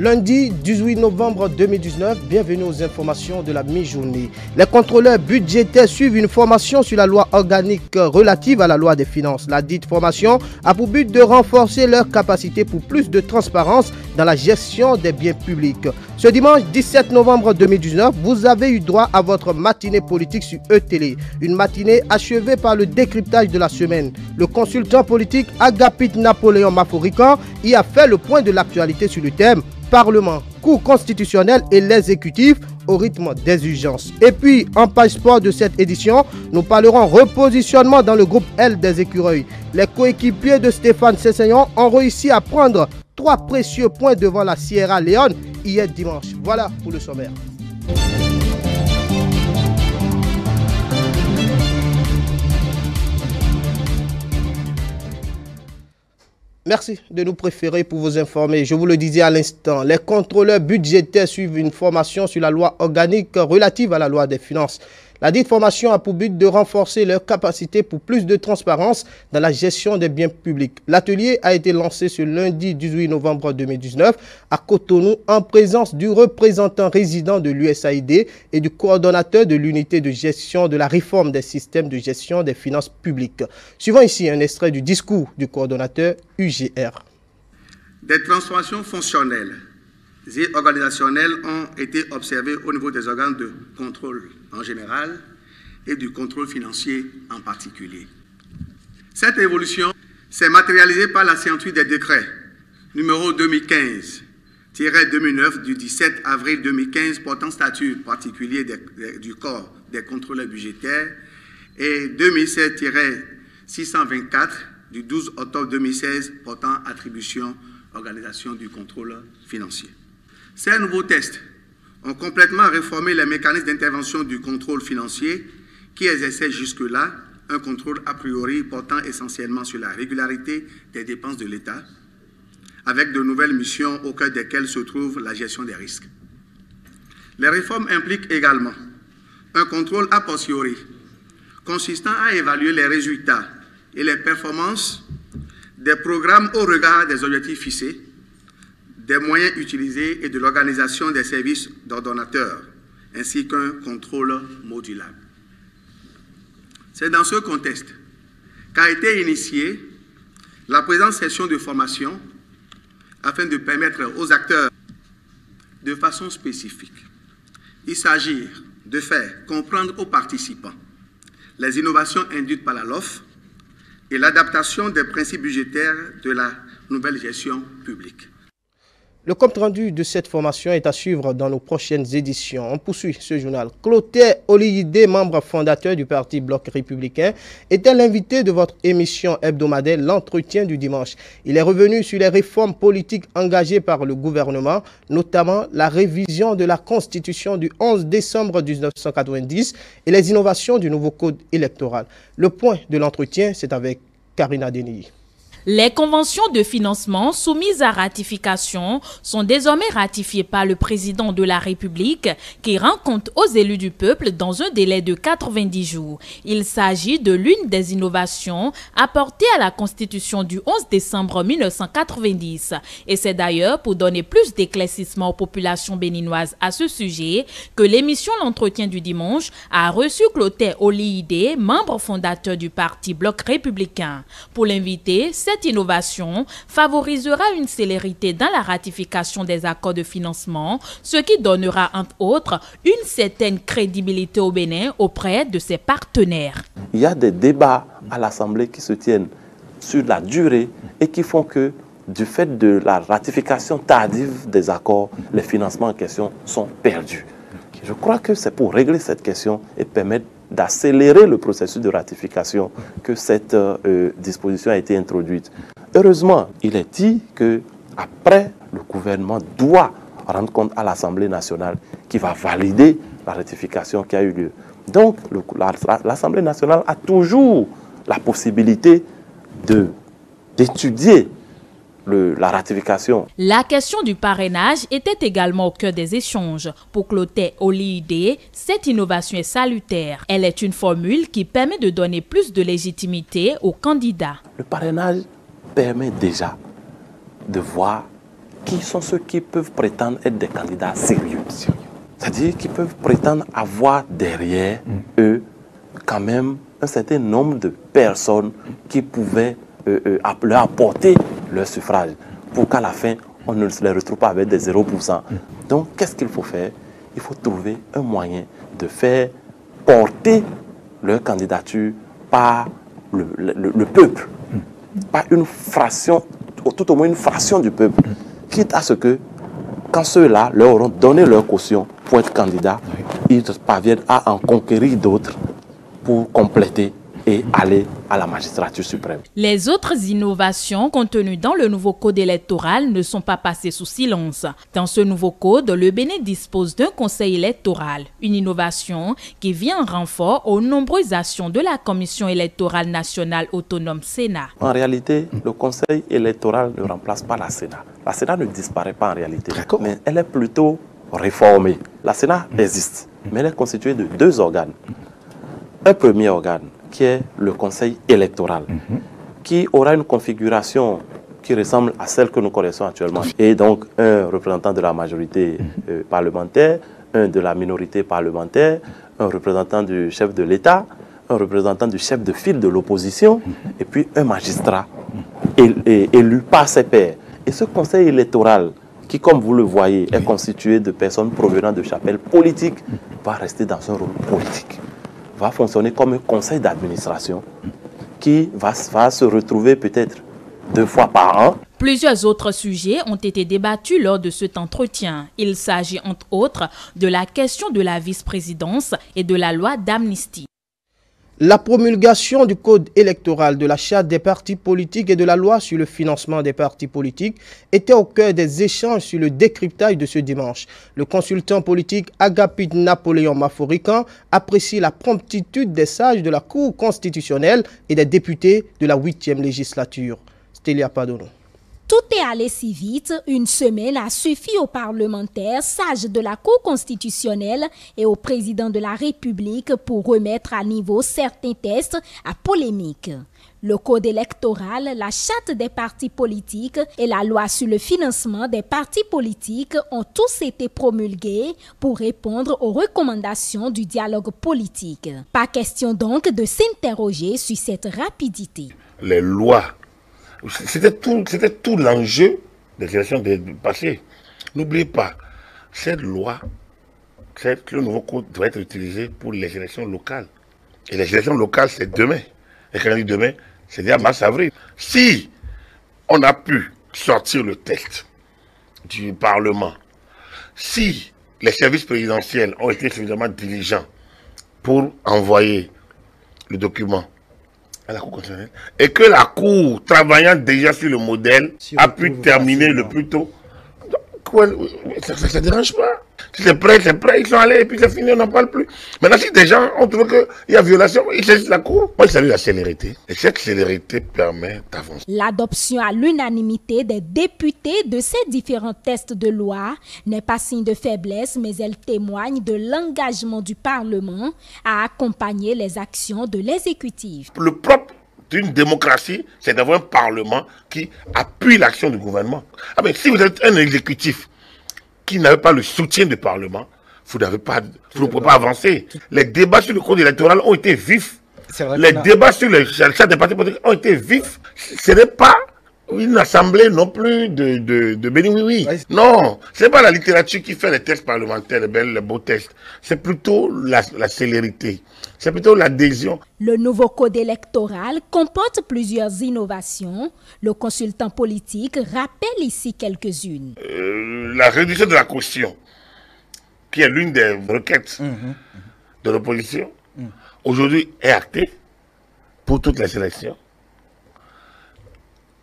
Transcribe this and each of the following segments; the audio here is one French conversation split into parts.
Lundi 18 novembre 2019, bienvenue aux informations de la mi-journée. Les contrôleurs budgétaires suivent une formation sur la loi organique relative à la loi des finances. La dite formation a pour but de renforcer leurs capacités pour plus de transparence dans la gestion des biens publics. Ce dimanche 17 novembre 2019, vous avez eu droit à votre matinée politique sur E-Télé. Une matinée achevée par le décryptage de la semaine. Le consultant politique Agapit Napoléon Maforican y a fait le point de l'actualité sur le thème Parlement, Cour constitutionnelle et l'exécutif au rythme des urgences. Et puis, en page sport de cette édition, nous parlerons repositionnement dans le groupe L des écureuils. Les coéquipiers de Stéphane Sessignon ont réussi à prendre 3 précieux points devant la Sierra Leone hier dimanche. Voilà pour le sommaire. Merci de nous préférer pour vous informer. Je vous le disais à l'instant, les contrôleurs budgétaires suivent une formation sur la loi organique relative à la loi des finances. La dite formation a pour but de renforcer leurs capacités pour plus de transparence dans la gestion des biens publics. L'atelier a été lancé ce lundi 18 novembre 2019 à Cotonou en présence du représentant résident de l'USAID et du coordonnateur de l'unité de gestion de la réforme des systèmes de gestion des finances publiques. Suivant ici un extrait du discours du coordonnateur UGR. Des transformations fonctionnelles et organisationnelles ont été observées au niveau des organes de contrôle en général et du contrôle financier en particulier. Cette évolution s'est matérialisée par la signature des décrets numéro 2015-2009 du 17 avril 2015 portant statut particulier du corps des contrôleurs budgétaires et 2007-624 du 12 octobre 2016 portant attribution, organisation du contrôle financier. Ces nouveaux tests ont complètement réformé les mécanismes d'intervention du contrôle financier qui exerçaient jusque-là un contrôle a priori portant essentiellement sur la régularité des dépenses de l'État, avec de nouvelles missions au cœur desquelles se trouve la gestion des risques. Les réformes impliquent également un contrôle a posteriori consistant à évaluer les résultats et les performances des programmes au regard des objectifs fixés, des moyens utilisés et de l'organisation des services d'ordonnateurs, ainsi qu'un contrôle modulable. C'est dans ce contexte qu'a été initiée la présente session de formation afin de permettre aux acteurs de façon spécifique. Il s'agit de faire comprendre aux participants les innovations induites par la LOF et l'adaptation des principes budgétaires de la nouvelle gestion publique. Le compte-rendu de cette formation est à suivre dans nos prochaines éditions. On poursuit ce journal. Clotaire Oliyide, membre fondateur du Parti Bloc républicain, était l'invité de votre émission hebdomadaire L'Entretien du dimanche. Il est revenu sur les réformes politiques engagées par le gouvernement, notamment la révision de la Constitution du 11 décembre 1990 et les innovations du nouveau code électoral. Le point de l'entretien, c'est avec Karina Deni. Les conventions de financement soumises à ratification sont désormais ratifiées par le président de la République qui rend compte aux élus du peuple dans un délai de 90 jours. Il s'agit de l'une des innovations apportées à la Constitution du 11 décembre 1990. Et c'est d'ailleurs pour donner plus d'éclaircissement aux populations béninoises à ce sujet que l'émission L'Entretien du dimanche a reçu Clotaire Oliyide, membre fondateur du Parti Bloc républicain. Pour l'inviter, cette innovation favorisera une célérité dans la ratification des accords de financement, ce qui donnera entre autres une certaine crédibilité au Bénin auprès de ses partenaires. Il y a des débats à l'Assemblée qui se tiennent sur la durée et qui font que du fait de la ratification tardive des accords, les financements en question sont perdus. Je crois que c'est pour régler cette question et permettre d'accélérer le processus de ratification que cette disposition a été introduite. Heureusement, il est dit qu'après, le gouvernement doit rendre compte à l'Assemblée nationale qui va valider la ratification qui a eu lieu. Donc, l'Assemblée nationale a toujours la possibilité d'étudier la ratification. La question du parrainage était également au cœur des échanges. Pour Clotaire Oliyide, cette innovation est salutaire. Elle est une formule qui permet de donner plus de légitimité aux candidats. Le parrainage permet déjà de voir qui sont ceux qui peuvent prétendre être des candidats sérieux. C'est-à-dire qu'ils peuvent prétendre avoir derrière eux quand même un certain nombre de personnes qui pouvaient leur apporter leur suffrage pour qu'à la fin, on ne se les retrouve pas avec des 0%. Donc, qu'est-ce qu'il faut faire? Il faut trouver un moyen de faire porter leur candidature par le peuple, par une fraction, tout au moins une fraction du peuple, quitte à ce que, quand ceux-là leur auront donné leur caution pour être candidats, ils parviennent à en conquérir d'autres pour compléter et aller à la magistrature suprême. Les autres innovations contenues dans le nouveau code électoral ne sont pas passées sous silence. Dans ce nouveau code, le Bénin dispose d'un conseil électoral, une innovation qui vient en renfort aux nombreuses actions de la Commission électorale nationale autonome Sénat. En réalité, le conseil électoral ne remplace pas la Sénat. La Sénat ne disparaît pas en réalité, mais elle est plutôt réformée. La Sénat existe, mais elle est constituée de deux organes. Un premier organe, qui est le conseil électoral, qui aura une configuration qui ressemble à celle que nous connaissons actuellement. Et donc, un représentant de la majorité parlementaire, un de la minorité parlementaire, un représentant du chef de l'État, un représentant du chef de file de l'opposition, et puis un magistrat élu par ses pairs. Et ce conseil électoral, qui, comme vous le voyez, est constitué de personnes provenant de chapelles politiques, va rester dans un rôle politique. Va fonctionner comme un conseil d'administration qui va se retrouver peut-être 2 fois par an. Plusieurs autres sujets ont été débattus lors de cet entretien. Il s'agit entre autres de la question de la vice-présidence et de la loi d'amnistie. La promulgation du code électoral, de la charte des partis politiques et de la loi sur le financement des partis politiques était au cœur des échanges sur le décryptage de ce dimanche. Le consultant politique Agapit Napoléon Maforican apprécie la promptitude des sages de la Cour constitutionnelle et des députés de la 8e législature. Stélia Padono. Tout est allé si vite, une semaine a suffi aux parlementaires sages de la Cour constitutionnelle et au président de la République pour remettre à niveau certains tests à polémique. Le code électoral, la charte des partis politiques et la loi sur le financement des partis politiques ont tous été promulgués pour répondre aux recommandations du dialogue politique. Pas question donc de s'interroger sur cette rapidité. Les lois, c'était tout l'enjeu des élections passées. N'oubliez pas, cette loi, le nouveau code doit être utilisé pour les élections locales. Et les élections locales, c'est demain. Et quand on dit demain, c'est-à-dire mars-avril. Si on a pu sortir le texte du Parlement, si les services présidentiels ont été suffisamment diligents pour envoyer le document à la Cour constitutionnelle, et que la Cour, travaillant déjà sur le modèle, a pu terminer le plus tôt, ça ne dérange pas. Si c'est prêt, ils sont allés et puis c'est fini, on n'en parle plus. Maintenant, si des gens ont trouvé qu'il y a violation, ils saisissent la Cour. Moi, je salue la célérité. Et cette célérité permet d'avancer. L'adoption à l'unanimité des députés de ces différents textes de loi n'est pas signe de faiblesse, mais elle témoigne de l'engagement du Parlement à accompagner les actions de l'exécutif. Le propre d'une démocratie, c'est d'avoir un Parlement qui appuie l'action du gouvernement. Ah mais si vous êtes un exécutif qui n'avait pas le soutien du Parlement, vous ne pouvez pas avancer. Les débats sur le code électoral ont été vifs. Les débats sur les charte des partis politiques ont été vifs. Ce n'est pas une assemblée non plus de béni oui. Non, ce n'est pas la littérature qui fait les textes parlementaires, les beaux textes. C'est plutôt la célérité. C'est plutôt l'adhésion. Le nouveau code électoral comporte plusieurs innovations. Le consultant politique rappelle ici quelques-unes. La réduction de la caution, qui est l'une des requêtes de l'opposition, aujourd'hui est actée pour toutes les élections.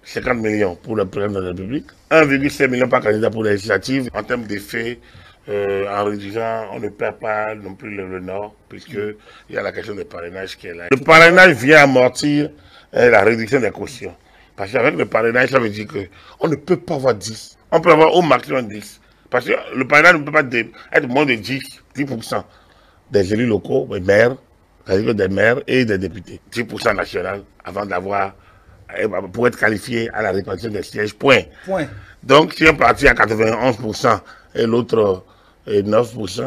50 millions pour le président de la République, 1,5 million par candidat pour les législatives. En termes d'effet, en réduisant, on ne perd pas non plus le Nord, puisqu'il y a la question du parrainage qui est là. Le parrainage vient amortir la réduction des cautions. Parce qu'avec le parrainage, ça veut dire qu'on ne peut pas avoir 10. On peut avoir au maximum 10. Parce que le parrainage ne peut pas être moins de 10% des élus locaux, des maires, c'est-à-dire des maires et des députés. 10% national avant d'avoir pour être qualifié à la répartition des sièges, point. Donc, si un parti a 91% et l'autre 9%,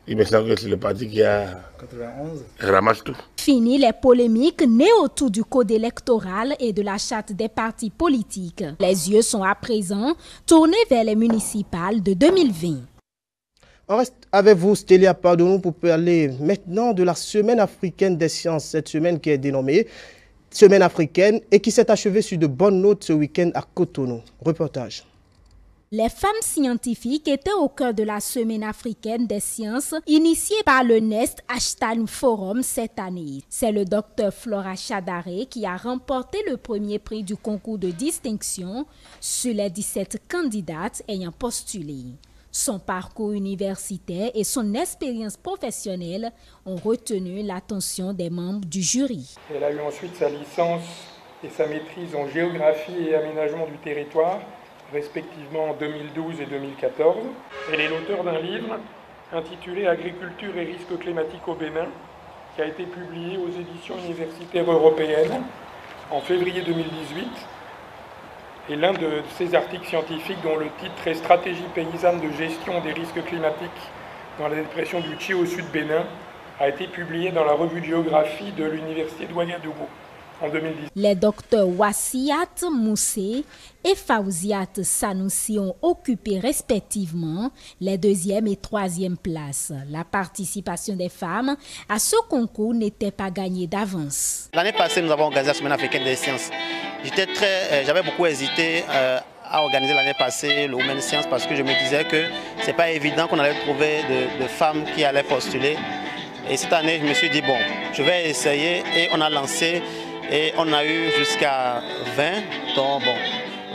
il me semble que c'est le parti qui a 91. Ramasse tout. Fini les polémiques nées autour du code électoral et de la charte des partis politiques. Les yeux sont à présent tournés vers les municipales de 2020. On reste avec vous, Stélia Pardonou, pour parler maintenant de la Semaine africaine des sciences. Cette semaine qui est dénommée Semaine africaine et qui s'est achevée sur de bonnes notes ce week-end à Cotonou. Reportage. Les femmes scientifiques étaient au cœur de la Semaine africaine des sciences initiée par le Nest Einstein Forum cette année. C'est le docteur Flora Chadaré qui a remporté le premier prix du concours de distinction sur les 17 candidates ayant postulé. Son parcours universitaire et son expérience professionnelle ont retenu l'attention des membres du jury. Elle a eu ensuite sa licence et sa maîtrise en géographie et aménagement du territoire, respectivement en 2012 et 2014. Elle est l'auteur d'un livre intitulé « Agriculture et risques climatiques au Bénin » qui a été publié aux éditions universitaires européennes en février 2018. Et l'un de ces articles scientifiques, dont le titre est « Stratégie paysanne de gestion des risques climatiques dans la dépression du Tchi au sud Bénin », a été publié dans la revue de géographie de l'université de Ouagadougou en 2010. Les docteurs Wassiat Moussé et Fauziat Sanoussi ont occupé respectivement les 2e et 3e places. La participation des femmes à ce concours n'était pas gagnée d'avance. L'année passée, nous avons organisé la Semaine africaine des sciences. J'avais beaucoup hésité à organiser l'année passée le Women Science parce que je me disais que ce n'est pas évident qu'on allait trouver de femmes qui allaient postuler. Et cette année, je me suis dit, bon, je vais essayer et on a lancé et on a eu jusqu'à 20, donc bon,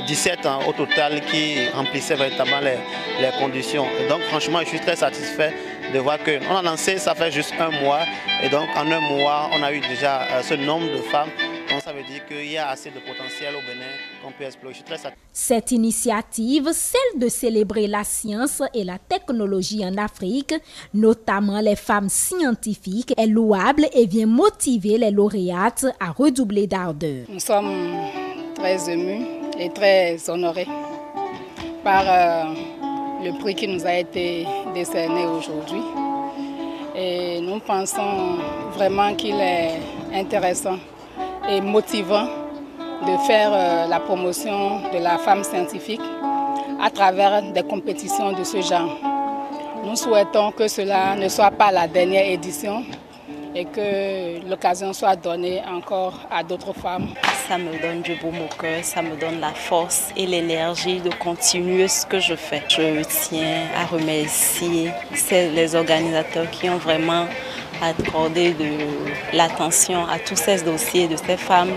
17 au total qui remplissaient véritablement les conditions. Et donc franchement, je suis très satisfait de voir qu'on a lancé, ça fait juste un mois. Et donc en un mois, on a eu déjà ce nombre de femmes. Donc ça veut dire qu'il y a assez de potentiel au Bénin qu'on peut explorer. Je suis très satisfait. Cette initiative, celle de célébrer la science et la technologie en Afrique, notamment les femmes scientifiques, est louable et vient motiver les lauréates à redoubler d'ardeur. Nous sommes très émus et très honorés par le prix qui nous a été décerné aujourd'hui. Et nous pensons vraiment qu'il est intéressant et motivant de faire la promotion de la femme scientifique à travers des compétitions de ce genre. Nous souhaitons que cela ne soit pas la dernière édition et que l'occasion soit donnée encore à d'autres femmes. Ça me donne du baume au cœur, ça me donne la force et l'énergie de continuer ce que je fais. Je tiens à remercier les organisateurs qui ont vraiment accordé de l'attention à tous ces dossiers de ces femmes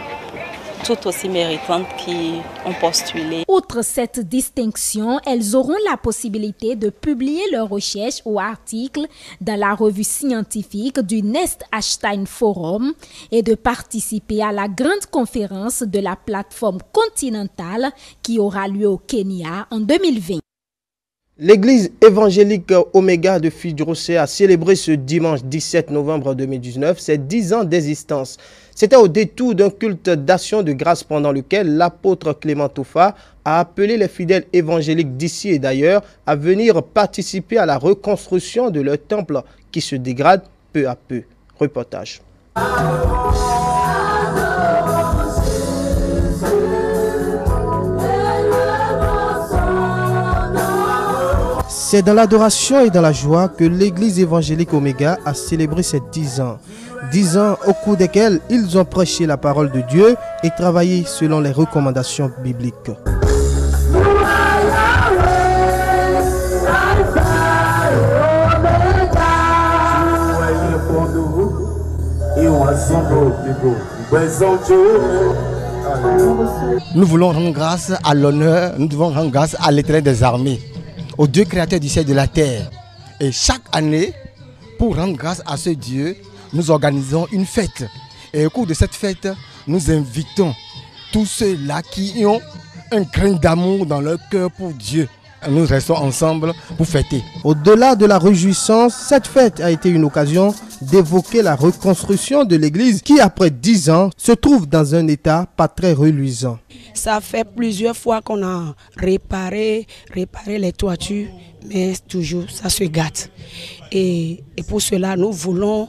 tout aussi méritantes qui ont postulé. Outre cette distinction, elles auront la possibilité de publier leurs recherches ou articles dans la revue scientifique du Nest Einstein Forum et de participer à la grande conférence de la plateforme continentale qui aura lieu au Kenya en 2020. L'église évangélique Oméga de Fidjrosé a célébré ce dimanche 17 novembre 2019 ses 10 ans d'existence. C'était au détour d'un culte d'action de grâce pendant lequel l'apôtre Clément Toufa a appelé les fidèles évangéliques d'ici et d'ailleurs à venir participer à la reconstruction de leur temple qui se dégrade peu à peu. Reportage. C'est dans l'adoration et dans la joie que l'église évangélique Oméga a célébré ses 10 ans. 10 ans au cours desquels ils ont prêché la parole de Dieu et travaillé selon les recommandations bibliques. Nous voulons rendre grâce à l'honneur, nous devons rendre grâce à l'Éternel des armées, aux deux créateurs du ciel et de la terre. Et chaque année, pour rendre grâce à ce Dieu, nous organisons une fête. Et au cours de cette fête, nous invitons tous ceux-là qui ont un grain d'amour dans leur cœur pour Dieu Nous restons ensemble pour fêter. Au-delà de la réjouissance, cette fête a été une occasion d'évoquer la reconstruction de l'église qui, après 10 ans, se trouve dans un état pas très reluisant. Ça fait plusieurs fois qu'on a réparé les toitures, mais toujours ça se gâte. Et pour cela, nous voulons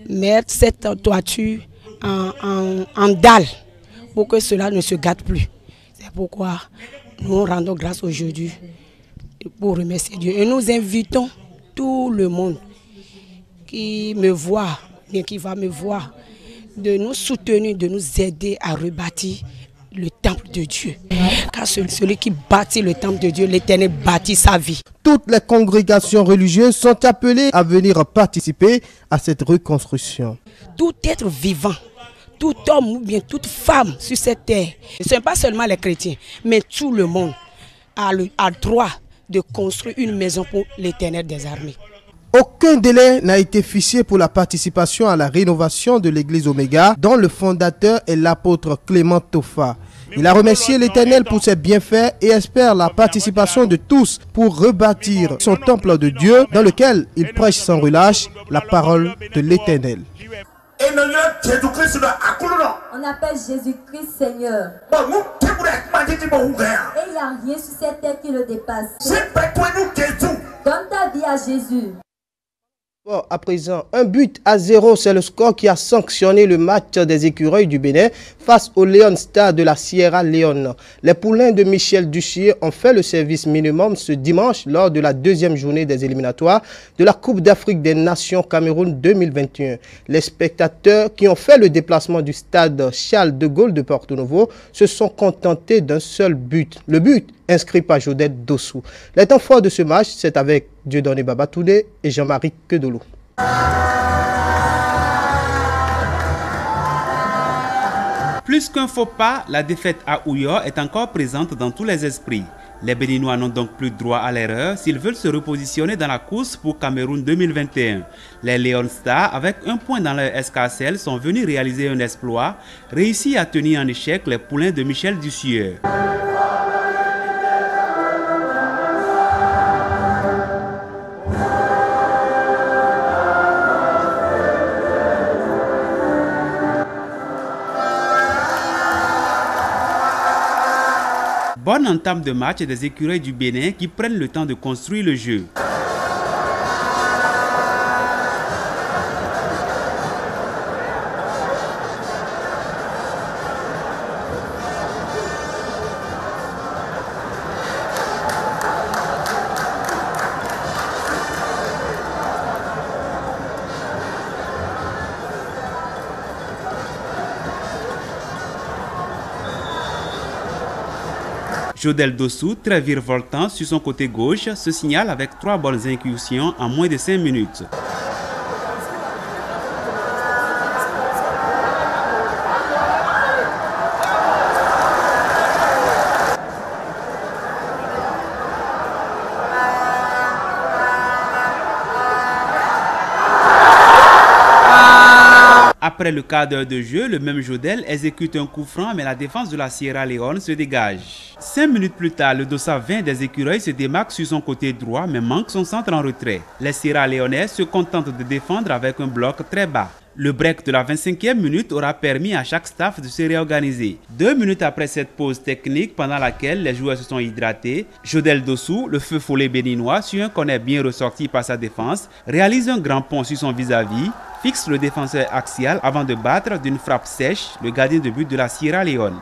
mettre cette toiture en dalle pour que cela ne se gâte plus. C'est pourquoi nous rendons grâce aujourd'hui pour remercier Dieu. Et nous invitons tout le monde qui me voit, bien qui va me voir, de nous soutenir, de nous aider à rebâtir le temple de Dieu. Car celui qui bâtit le temple de Dieu, l'Éternel bâtit sa vie. Toutes les congrégations religieuses sont appelées à venir participer à cette reconstruction. Tout être vivant, tout homme ou bien toute femme sur cette terre, ce n'est pas seulement les chrétiens, mais tout le monde a le droit de construire une maison pour l'Éternel des armées. Aucun délai n'a été fixé pour la participation à la rénovation de l'église Oméga, dont le fondateur est l'apôtre Clément Toffa. Il a remercié l'Éternel pour ses bienfaits et espère la participation de tous pour rebâtir son temple de Dieu dans lequel il prêche sans relâche la parole de l'Éternel. On appelle Jésus-Christ Seigneur. Et il n'y a rien sur cette terre qui le dépasse. Donne ta vie à Jésus. Bon, à présent, 1-0, c'est le score qui a sanctionné le match des écureuils du Bénin face au Leon Star de la Sierra Leone. Les poulains de Michel Duchier ont fait le service minimum ce dimanche lors de la deuxième journée des éliminatoires de la Coupe d'Afrique des Nations Cameroun 2021. Les spectateurs qui ont fait le déplacement du stade Charles de Gaulle de Porto Novo se sont contentés d'un seul but. Le but inscrit par Jodel Dossou. Les temps forts de ce match, c'est avec Dieudonné Babatoudé et Jean-Marie Kedolo. Plus qu'un faux pas, la défaite à Ouyo est encore présente dans tous les esprits. Les Béninois n'ont donc plus droit à l'erreur s'ils veulent se repositionner dans la course pour Cameroun 2021. Les Leon Stars, avec un point dans leur escarcelle, sont venus réaliser un exploit, réussi à tenir en échec les poulains de Michel Dussier. Bonne entame de match des écureuils du Bénin qui prennent le temps de construire le jeu. Jodel Dossou, très virevoltant sur son côté gauche, se signale avec 3 bonnes incursions en moins de 5 minutes. Après le quart d'heure de jeu, le même Jodel exécute un coup franc, mais la défense de la Sierra Leone se dégage. 5 minutes plus tard, le Dossa 20 des écureuils se démarque sur son côté droit, mais manque son centre en retrait. Les Sierra Leonais se contentent de défendre avec un bloc très bas. Le break de la 25e minute aura permis à chaque staff de se réorganiser. 2 minutes après cette pause technique pendant laquelle les joueurs se sont hydratés, Jodel Dossou, le feu follet béninois, sur un corner bien ressorti par sa défense, réalise un grand pont sur son vis-à-vis, fixe le défenseur axial avant de battre d'une frappe sèche le gardien de but de la Sierra Leone.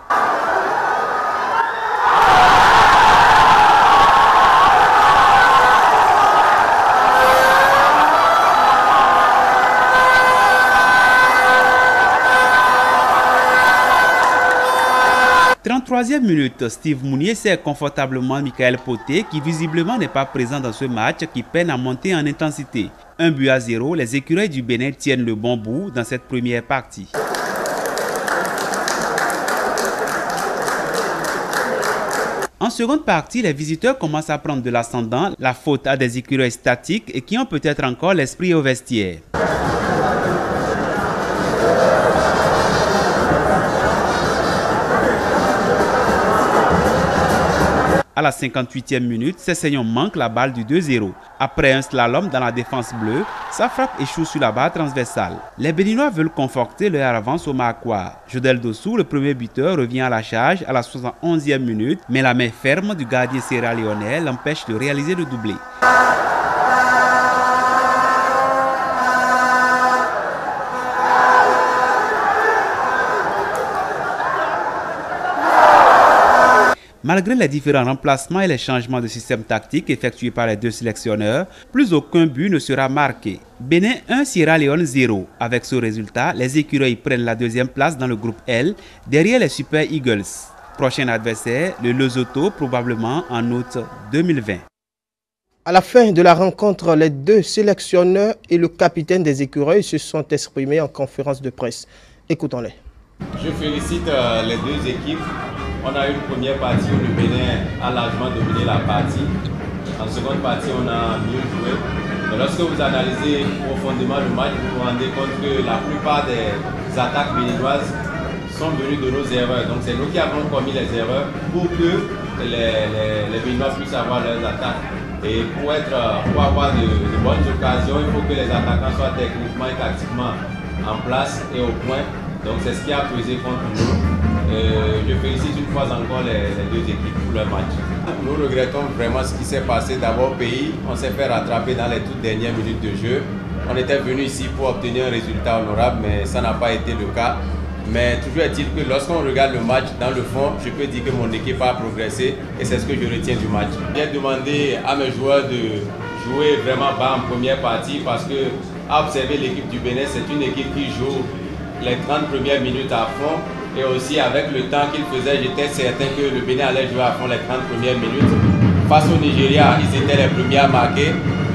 Troisième minute, Steve Mounier sert confortablement Michael Poté qui visiblement n'est pas présent dans ce match qui peine à monter en intensité. 1-0, les écureuils du Bénin tiennent le bon bout dans cette première partie. En seconde partie, les visiteurs commencent à prendre de l'ascendant, la faute à des écureuils statiques et qui ont peut-être encore l'esprit au vestiaire. À la 58e minute, Cessignon manque la balle du 2-0. Après un slalom dans la défense bleue, sa frappe échoue sur la barre transversale. Les Béninois veulent conforter leur avance au Mahakoua. Jodel Dossou, le premier buteur, revient à la charge à la 71e minute, mais la main ferme du gardien sierra-léonais l'empêche de réaliser le doublé. Malgré les différents remplacements et les changements de système tactique effectués par les deux sélectionneurs, plus aucun but ne sera marqué. Bénin 1, Sierra Leone 0. Avec ce résultat, les écureuils prennent la deuxième place dans le groupe L, derrière les Super Eagles. Prochain adversaire, le Lesotho, probablement en août 2020. À la fin de la rencontre, les deux sélectionneurs et le capitaine des écureuils se sont exprimés en conférence de presse. Écoutons-les. Je félicite les deux équipes. On a eu une première partie où le Bénin a largement dominé la partie. En seconde partie, on a mieux joué. Mais lorsque vous analysez profondément le match, vous vous rendez compte que la plupart des attaques béninoises sont venues de nos erreurs. Donc c'est nous qui avons commis les erreurs pour que les Béninois puissent avoir leurs attaques. Et pour avoir de bonnes occasions, il faut que les attaquants soient techniquement et tactiquement en place et au point. Donc c'est ce qui a pesé contre nous. Je félicite une fois encore les deux équipes pour leur match. Nous regrettons vraiment ce qui s'est passé. D'abord, pays, on s'est fait rattraper dans les toutes dernières minutes de jeu. On était venu ici pour obtenir un résultat honorable, mais ça n'a pas été le cas. Mais toujours est-il que lorsqu'on regarde le match, dans le fond, je peux dire que mon équipe a progressé et c'est ce que je retiens du match. J'ai demandé à mes joueurs de jouer vraiment bas en première partie parce que, à observer l'équipe du Bénin, c'est une équipe qui joue les 30 premières minutes à fond. Et aussi avec le temps qu'il faisait, j'étais certain que le Bénin allait jouer à fond les 30 premières minutes. Face au Nigeria, ils étaient les premiers à marquer.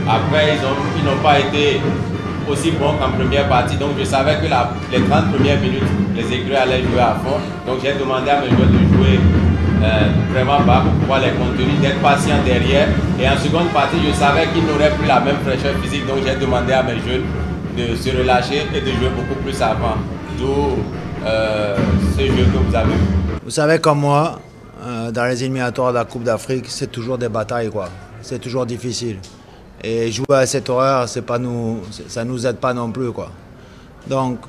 Après, ils n'ont pas été aussi bons qu'en première partie. Donc je savais que les 30 premières minutes, les écureuils allaient jouer à fond. Donc j'ai demandé à mes joueurs de jouer vraiment bas pour pouvoir les contenir, d'être patient derrière. Et en seconde partie, je savais qu'ils n'auraient plus la même fraîcheur physique. Donc j'ai demandé à mes jeunes de se relâcher et de jouer beaucoup plus avant. D'où ce jeu que vous avez vu. Vous savez comme moi, dans les éliminatoires de la Coupe d'Afrique, c'est toujours des batailles, quoi. C'est toujours difficile. Et jouer à cette horreur, ça nous aide pas non plus, quoi. Donc,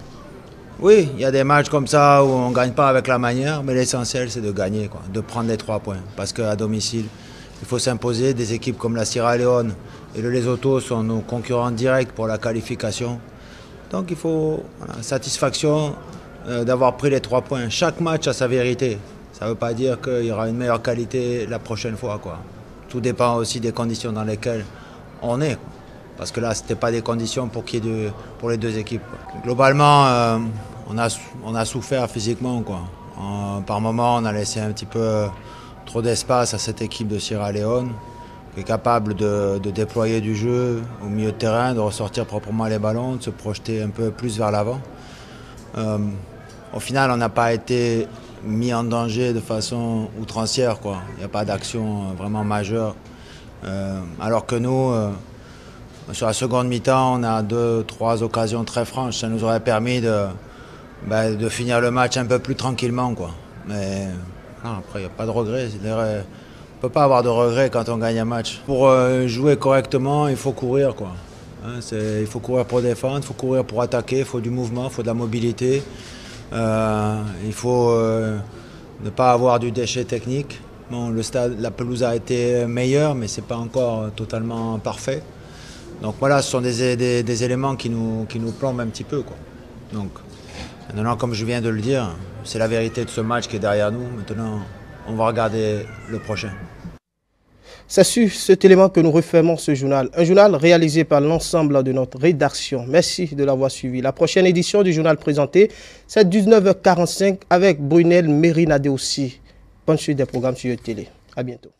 oui, il y a des matchs comme ça où on ne gagne pas avec la manière, mais l'essentiel c'est de gagner, quoi, de prendre les 3 points. Parce qu'à domicile, il faut s'imposer. Des équipes comme la Sierra Leone et le Lesotho sont nos concurrents directs pour la qualification. Donc il faut satisfaction d'avoir pris les 3 points. Chaque match a sa vérité. Ça ne veut pas dire qu'il y aura une meilleure qualité la prochaine fois, quoi. Tout dépend aussi des conditions dans lesquelles on est. Parce que là, ce n'était pas des conditions pour les deux équipes, quoi. Globalement, on a souffert physiquement, quoi. Par moments, on a laissé un petit peu trop d'espace à cette équipe de Sierra Leone, qui est capable de déployer du jeu au milieu de terrain, de ressortir proprement les ballons, de se projeter un peu plus vers l'avant. Au final, on n'a pas été mis en danger de façon outrancière, quoi. Il n'y a pas d'action vraiment majeure. Alors que nous, sur la seconde mi-temps, on a 2-3 occasions très franches. Ça nous aurait permis de finir le match un peu plus tranquillement, quoi. Mais non, après, il n'y a pas de regret. On ne peut pas avoir de regret quand on gagne un match. Pour jouer correctement, il faut courir, quoi. Il faut courir pour défendre, il faut courir pour attaquer, il faut du mouvement, il faut de la mobilité. Il faut ne pas avoir du déchet technique. Bon, la pelouse a été meilleure, mais ce n'est pas encore totalement parfait. Donc voilà, ce sont des éléments qui nous plombent un petit peu, quoi. Donc maintenant, comme je viens de le dire, c'est la vérité de ce match qui est derrière nous. Maintenant, on va regarder le prochain. C'est sur cet élément que nous refermons ce journal. Un journal réalisé par l'ensemble de notre rédaction. Merci de l'avoir suivi. La prochaine édition du journal présenté, c'est 19h45 avec Brunel Mérinadé aussi. Bonne suite des programmes sur télé. À bientôt.